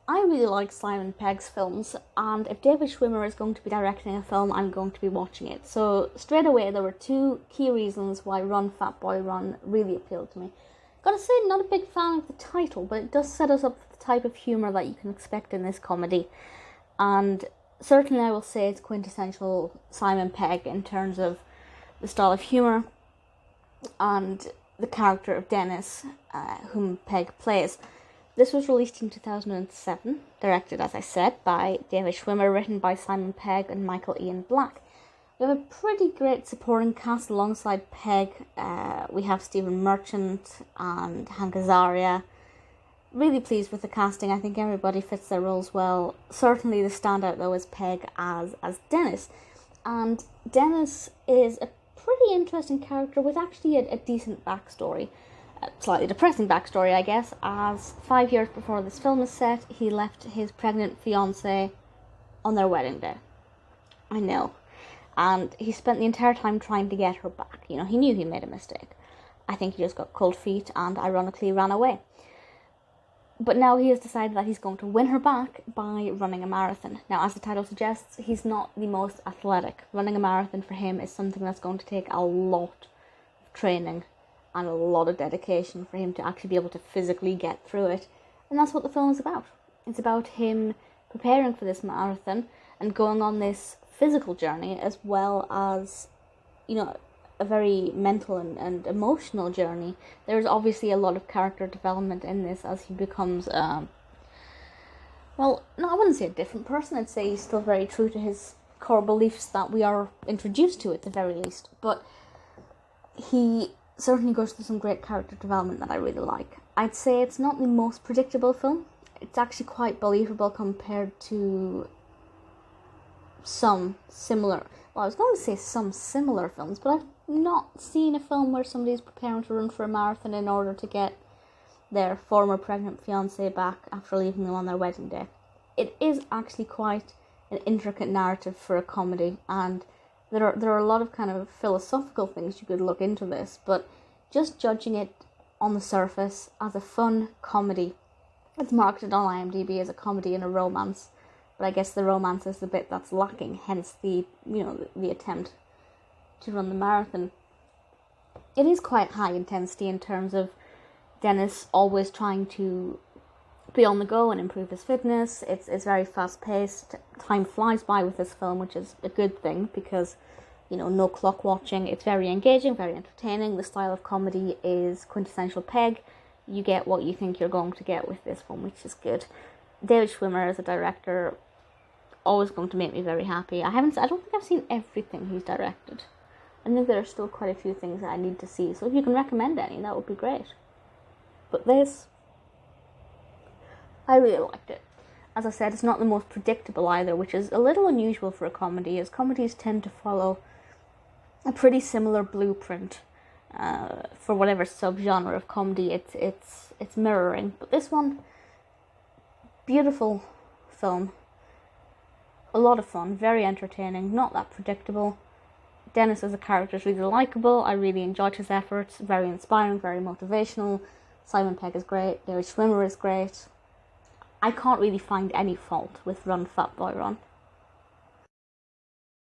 I really like Simon Pegg's films, and if David Schwimmer is going to be directing a film, I'm going to be watching it. So straight away, there were two key reasons why Run Fatboy Run really appealed to me. Gotta say, not a big fan of the title, but it does set us up for the type of humour that you can expect in this comedy. And certainly I will say it's quintessential Simon Pegg in terms of the style of humour and the character of Dennis, whom Pegg plays. This was released in 2007, directed, as I said, by David Schwimmer, written by Simon Pegg and Michael Ian Black. We have a pretty great supporting cast alongside Pegg. We have Stephen Merchant and Hank Azaria. Really pleased with the casting. I think everybody fits their roles well. Certainly the standout, though, is Pegg as Dennis. And Dennis is a pretty interesting character with actually a decent backstory. A slightly depressing backstory, I guess, as 5 years before this film is set, he left his pregnant fiancée on their wedding day. I know. And he spent the entire time trying to get her back. You know, he knew he made a mistake. I think he just got cold feet and ironically ran away. But now he has decided that he's going to win her back by running a marathon. Now, as the title suggests, he's not the most athletic. Running a marathon for him is something that's going to take a lot of training and a lot of dedication for him to actually be able to physically get through it. And that's what the film is about. It's about him preparing for this marathon and going on this physical journey as well as, you know, a very mental and emotional journey. There's obviously a lot of character development in this as he becomes, well, no, I wouldn't say a different person. I'd say he's still very true to his core beliefs that we are introduced to at the very least. But he certainly goes through some great character development that I really like. I'd say it's not the most predictable film. It's actually quite believable compared to some similar, well, I was going to say some similar films, but I've not seen a film where somebody's preparing to run for a marathon in order to get their former pregnant fiancée back after leaving them on their wedding day. It is actually quite an intricate narrative for a comedy, and there are a lot of kind of philosophical things you could look into this, but just judging it on the surface as a fun comedy, it's marketed on IMDb as a comedy and a romance, but I guess the romance is the bit that's lacking, hence the attempt to run the marathon. It is quite high intensity in terms of Dennis always trying to be on the go and improve his fitness. It's very fast paced. Time flies by with this film, which is a good thing because, you know, no clock watching. It's very engaging, very entertaining. The style of comedy is quintessential Pegg. You get what you think you're going to get with this one, which is good. David Schwimmer as a director, always going to make me very happy. I don't think I've seen everything he's directed. I think there are still quite a few things that I need to see. So if you can recommend any, that would be great. But this, I really liked it. As I said, it's not the most predictable either, which is a little unusual for a comedy, as comedies tend to follow a pretty similar blueprint for whatever subgenre of comedy it's mirroring. But this one, beautiful film, a lot of fun, very entertaining, not that predictable. Dennis as a character is really likeable. I really enjoyed his efforts, very inspiring, very motivational. Simon Pegg is great, David Schwimmer is great. I can't really find any fault with Run Fatboy Run.